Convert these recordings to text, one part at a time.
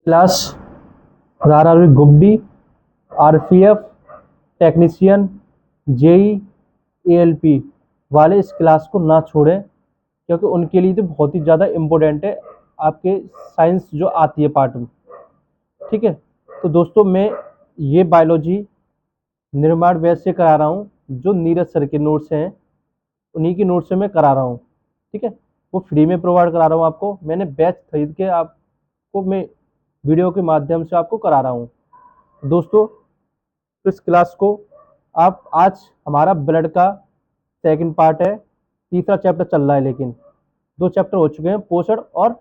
Class RRB group D, RPF, technician, JE, ALP वाले इस class को ना छोड़ें, क्योंकि उनके लिए तो बहुत ही ज़्यादा इम्पोर्टेंट है आपके साइंस जो आती है पार्ट में। ठीक है, तो दोस्तों मैं ये बायोलॉजी निर्माण वैसे से करा रहा हूँ, जो नीरज सर के नोट्स हैं उन्हीं की नोट्स से मैं करा रहा हूँ। ठीक है, वो फ्री में प्रोवाइड करा रहा हूँ आपको, मैंने बैच खरीद के आपको मैं वीडियो के माध्यम से आपको करा रहा हूँ। दोस्तों इस क्लास को आप आज हमारा ब्लड का सेकंड पार्ट है, तीसरा चैप्टर चल रहा है, लेकिन 2 चैप्टर हो चुके हैं, पोषण और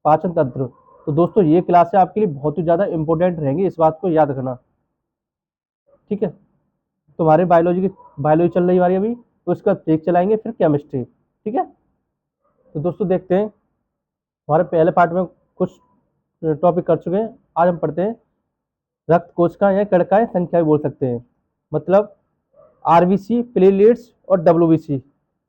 पाचन तंत्र। तो दोस्तों ये क्लास आपके लिए बहुत ही ज़्यादा इंपॉर्टेंट रहेंगी, इस बात को याद रखना। ठीक है, तो हमारे बायोलॉजी चल रही है हमारी अभी, तो इसका ब्रेक चलाएंगे, फिर केमिस्ट्री। ठीक है, तो दोस्तों देखते हैं, हमारे पहले पार्ट में कुछ टॉपिक कर चुके हैं, आज हम पढ़ते हैं रक्त कोशिकाएं या कणिकाएं संख्या भी बोल सकते हैं, मतलब आरबीसी, प्लेटलेट्स और डब्ल्यूबीसी।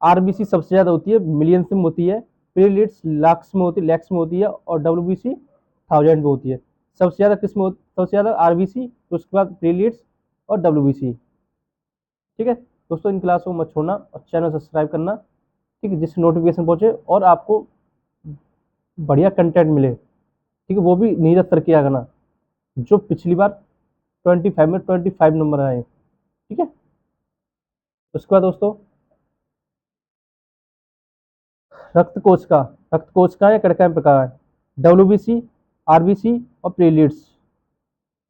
आरबीसी सबसे ज्यादा होती है, मिलियंस में होती है, प्लेटलेट्स लाख्स में होती है, लैक्स में होती है, और डब्ल्यूबीसी थाउजेंड में होती है। सबसे ज्यादा किसमें सबसे ज्यादा आरबीसी, तो उसके बाद प्लेटलेट्स और डब्ल्यूबीसी। ठीक है दोस्तों, इन क्लास को मत छोड़ना और चैनल सब्सक्राइब करना, ठीक है, जिससे नोटिफिकेशन पहुंचे और आपको बढ़िया कंटेंट मिले। ठीक है, वो भी नीरज सर किया करना, जो पिछली बार 25 में 25 नंबर आए। ठीक है, उसके बाद दोस्तों रक्त कोशिका या कणिकाएं प्रकार है, डब्ल्यूबीसी, आरबीसी और प्लेटलेट्स।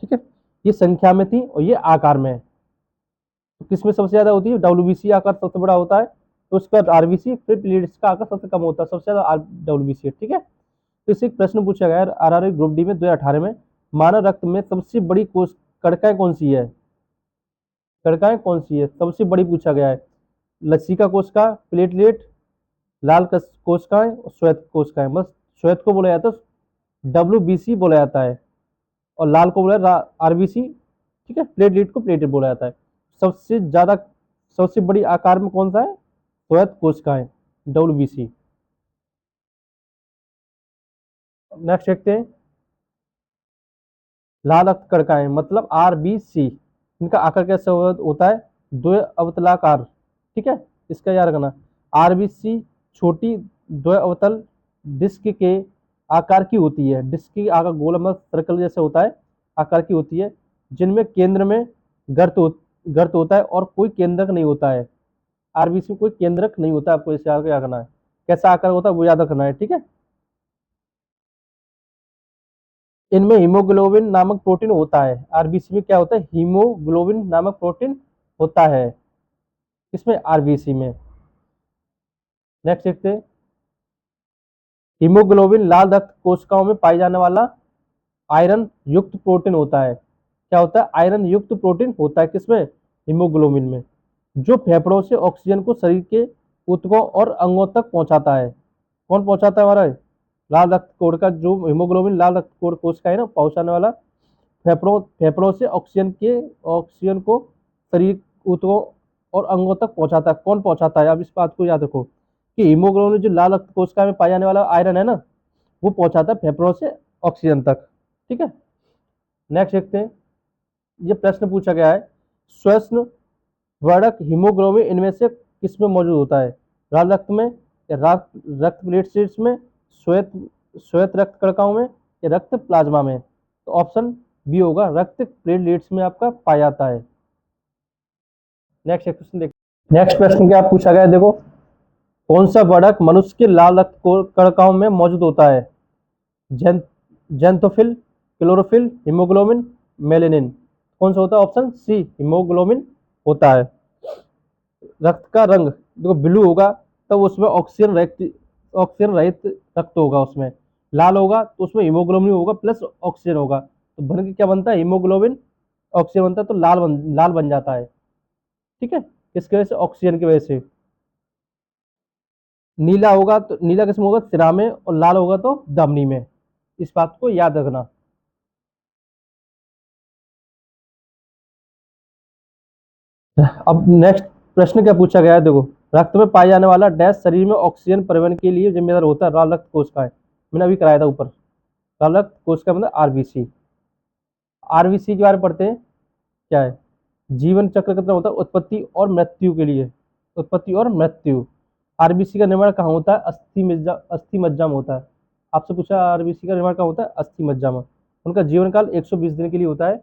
ठीक है, ये संख्या में थी और ये आकार में है। तो किसमें सबसे ज्यादा होती है, डब्ल्यूबीसी आकार सबसे बड़ा होता है, तो उसके बाद आरबीसी, फिर प्लेटलेट्स का आकार सबसे कम होता है, सबसे ज्यादा डब्ल्यूबीसी है। ठीक है, तो इससे एक प्रश्न पूछा गया है आरआरबी ग्रुप डी में 2018 में, मानव रक्त में सबसे बड़ी कणिकाएं कौन सी है, कणिकाएं कौन सी है सबसे बड़ी, पूछा गया है। लसिका कोशिका, प्लेटलेट, लाल कोशिकाएं और श्वेत कोशिकाएं। बस श्वेत को बोला जाता है डब्ल्यूबीसी बोला जाता है, और लाल को बोला आरबीसी। ठीक है, प्लेटलेट को प्लेटलेट बोला जाता है। सबसे ज्यादा सबसे बड़ी आकार में कौन सा है, श्वेत कोशिकाएं, डब्ल्यूबीसी। नेक्स्ट देखते हैं लाल रक्त कणिकाएं, मतलब आरबीसी। इनका आकार कैसे होता है, द्वय अवतलाकार। ठीक है, इसका याद रखना, आरबीसी छोटी द्वय अवतल डिस्क के आकार की होती है, डिस्क की आकार गोल सर्कल जैसे होता है, आकार की होती है, जिनमें केंद्र में गर्त होता है और कोई केंद्रक नहीं होता है। आरबीसी में कोई केंद्रक नहीं होता, आपको इसे याद रखना है, कैसा आकार होता है वो याद रखना है। ठीक है, इनमें हीमोग्लोबिन नामक प्रोटीन होता है। आरबीसी में क्या होता है, हीमोग्लोबिन नामक प्रोटीन होता है, इसमें आरबीसी में। नेक्स्ट देखते हैं, हीमोग्लोबिन लाल रक्त कोशिकाओं में पाई जाने वाला आयरन युक्त प्रोटीन होता है। क्या होता है, आयरन युक्त प्रोटीन होता है किसमें, हीमोग्लोबिन में, जो फेफड़ों से ऑक्सीजन को शरीर के ऊतकों और अंगों तक पहुंचाता है। कौन पहुंचाता है, हमारा लाल रक्त कोशिका का जो हीमोग्लोबिन लाल रक्त कोशिका है ना, पहुंचाने वाला फेफड़ों से ऑक्सीजन को शरीर ऊतकों और अंगों तक पहुंचाता है। कौन पहुंचाता है, आप इस बात को याद रखो कि हीमोग्लोबिन जो लाल रक्त कोशिका में पाया जाने वाला आयरन है ना, वो पहुंचाता है फेफड़ों से ऑक्सीजन तक। ठीक है, नेक्स्ट देखते हैं, ये प्रश्न पूछा गया है, श्वसन वर्धक हीमोग्लोबिन इनमें से किसमें मौजूद होता है, लाल रक्त में या रक्त प्लेटलेट्स में, श्वेत श्वेत रक्त कणिकाओं में या रक्त प्लाज्मा में। तो ऑप्शन बी होगा, रक्त प्लेटलेट्स में आपका पाया जाता है। नेक्स्ट क्वेश्चन देखिए, नेक्स्ट प्रश्न क्या पूछा गया है, देखो, कौन सा वर्धक मनुष्य के लाल रक्त कणिकाओं में मौजूद होता है, जेंथोफिल, क्लोरोफिल, हीमोग्लोबिन, मेलेनिन। कौन सा होता है, ऑप्शन सी हीमोग्लोबिन होता है। रक्त का रंग देखो ब्लू होगा तो उसमें ऑक्सीजन रहित रक्त होगा, उसमें लाल होगा तो उसमें हीमोग्लोबिन होगा प्लस ऑक्सीजन होगा, तो बन के क्या बनता है, हीमोग्लोबिन ऑक्सीजन बनता है, तो लाल बन जाता है। ठीक है, किसकी वजह से, ऑक्सीजन की वजह से। नीला होगा तो नीला किसमें होगा, सिरा में, और लाल होगा तो धमनी में, इस बात को याद रखना। अब नेक्स्ट प्रश्न क्या पूछा गया है, देखो, रक्त में पाया जाने वाला डैश शरीर में ऑक्सीजन परिवहन के लिए जिम्मेदार होता है, लाल रक्त कोशिकाएं। मैंने अभी कराया था ऊपर, रक्त कोशिका मतलब आरबीसी। आरबीसी के बारे में पढ़ते हैं क्या है। जीवन चक्र कितना होता है उत्पत्ति और मृत्यु के लिए, उत्पत्ति और मृत्यु। आरबीसी का निर्माण कहाँ होता है, अस्थि मज्जा में होता है। आपसे पूछा आरबीसी का निर्माण कहाँ होता है, अस्थि मज्जा में। उनका जीवन काल 120 दिन के लिए होता है।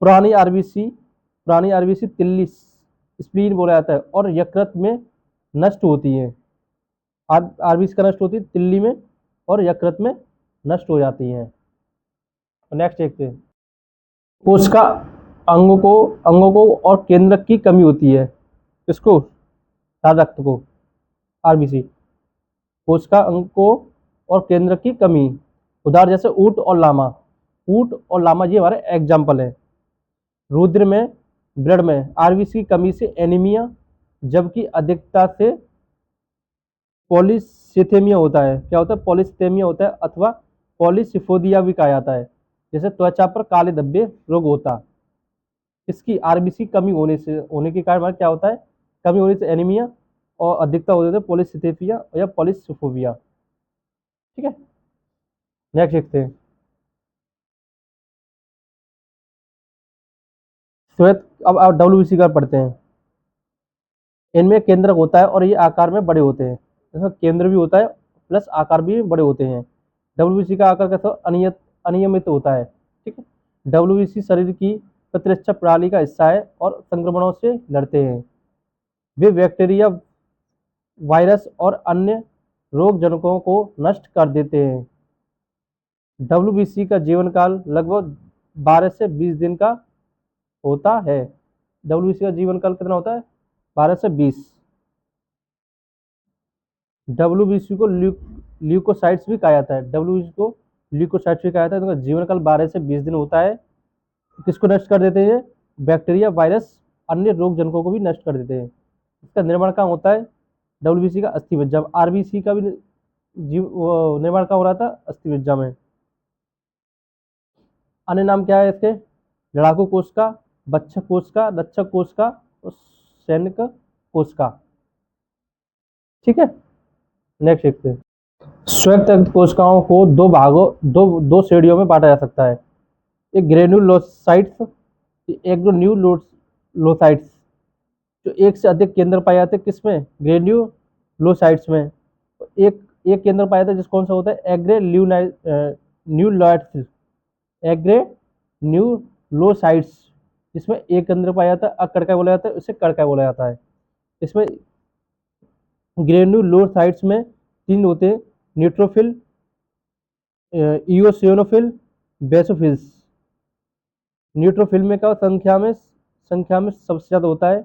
पुरानी आरबीसी तिल्ली स्प्लीन बोला जाता है और यकृत में नष्ट होती है। आरबीसी का नष्ट होती है तिल्ली में और यकृत में नष्ट हो जाती हैं। नेक्स्ट देखते हैं। कोशिका अंगों को और केंद्रक की कमी होती है। किसको, लाल रक्त को, आरबीसी। कोशिका अंग को और केंद्रक की कमी, उदाहरण जैसे ऊंट और लामा। ऊंट और लामा ये हमारे एग्जाम्पल है। रुधिर में, ब्लड में आरबीसी की कमी से एनीमिया, जबकि अधिकता से पॉलीसिथेमिया होता है। क्या होता है, पॉलीसिथेमिया होता है अथवा पॉलीसिफोदिया भी कहा जाता है। जैसे त्वचा पर काले धब्बे रोग होता, इसकी आरबीसी कमी होने के कारण क्या होता है, कमी होने से एनीमिया और अधिकता हो जाता है पॉलीसिथेमिया या पॉलीसिफोविया। ठीक है, नेक्स्ट देखते हैं। श्वेत, अब डब्ल्यूबीसी का पढ़ते हैं। इनमें केंद्रक होता है और ये आकार में बड़े होते हैं। इसमें केंद्र भी होता है प्लस आकार भी बड़े होते हैं। डब्ल्यूबीसी का आकार कैसा अनियमित होता है। ठीक है, डब्ल्यूबीसी शरीर की प्रतिरक्षा प्रणाली का हिस्सा है और संक्रमणों से लड़ते हैं। वे बैक्टीरिया, वायरस और अन्य रोग जनकों को नष्ट कर देते हैं। डब्ल्यूबीसी का जीवन काल लगभग 12 से 20 दिन का होता है। डब्ल्यूबीसी का जीवन काल कितना होता है, 12 से 20। डब्ल्यूबीसी को ल्यूकोसाइट्स भी कहा जाता है। डब्ल्यूबीसी को ल्यूकोसाइट्स भी कहा जाता है। तो जीवन काल 12 से 20 दिन होता है। किसको नष्ट कर देते हैं, बैक्टीरिया, वायरस, अन्य रोग जनकों को भी नष्ट कर देते हैं। इसका निर्माण कहाँ होता है, डब्ल्यूबीसी का अस्थि मज्जा। आरबीसी का भी निर्माण कहाँ हो रहा था, अस्थि मज्जा में। अन्य नाम क्या है इसके, लड़ाकू कोशिका, बच्छक कोशिका, रक्षक कोशिका और सैनिक कोशिका। ठीक है, नेक्स्ट देखते हैं। श्वेत रक्त कोशिकाओं को दो श्रेणियों में बांटा जा सकता है। एक ग्रेन्युलोसाइट्स, एग्रोन्यूलोसाइट्स, जो एक से अधिक केंद्र पाए जाते हैं किसमें, ग्रेन्युलोसाइट्स में। एक एक केंद्र पाया जाता है जिस कौन सा होता है, एग्रेन्यूलोसाइट्स, एग्रेन्यूलोसाइट्स, इसमें एक केंद्र पाया जाता है, अकड़का बोला जाता है, उसे कड़का बोला जाता है। इसमें ग्रेन्युलोसाइट्स में 3 होते हैं, न्यूट्रोफिल, इओसिनोफिल, बेसोफिल्स। न्यूट्रोफिल में का संख्या में सबसे ज्यादा होता है,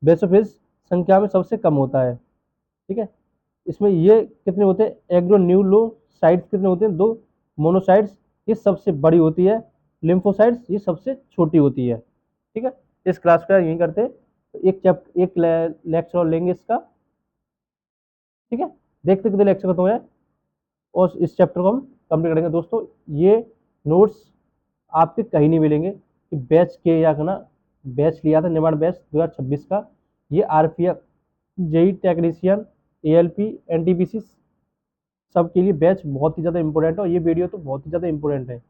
बेसोफिल्स संख्या में सबसे कम होता है। ठीक है, इसमें ये कितने होते हैं, एग्रोन्यूलोसाइट्स कितने होते हैं, 2। मोनोसाइट्स ये सबसे बड़ी होती है, लिम्फोसाइट्स ये सबसे छोटी होती है। ठीक है, इस क्लास का यही करते हैं। एक लेक्चर और लेंगे इसका। ठीक है, देखते कितने लेक्चर खत्म है और इस चैप्टर को हम कंप्लीट करेंगे। दोस्तों ये नोट्स आपके कहीं नहीं मिलेंगे कि बैच के या ना, बैच लिया था निर्माण बैच 2026 का, ये RPF, JE technician, ALP, NTPC सब के लिए बैच बहुत ही ज़्यादा इंपॉर्टेंट है और ये वीडियो तो बहुत ही ज़्यादा इंपॉर्टेंट है,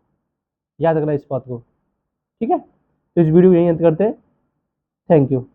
याद रखना इस बात को। ठीक है, तो इस वीडियो को यहीं अंत करते हैं। Thank you.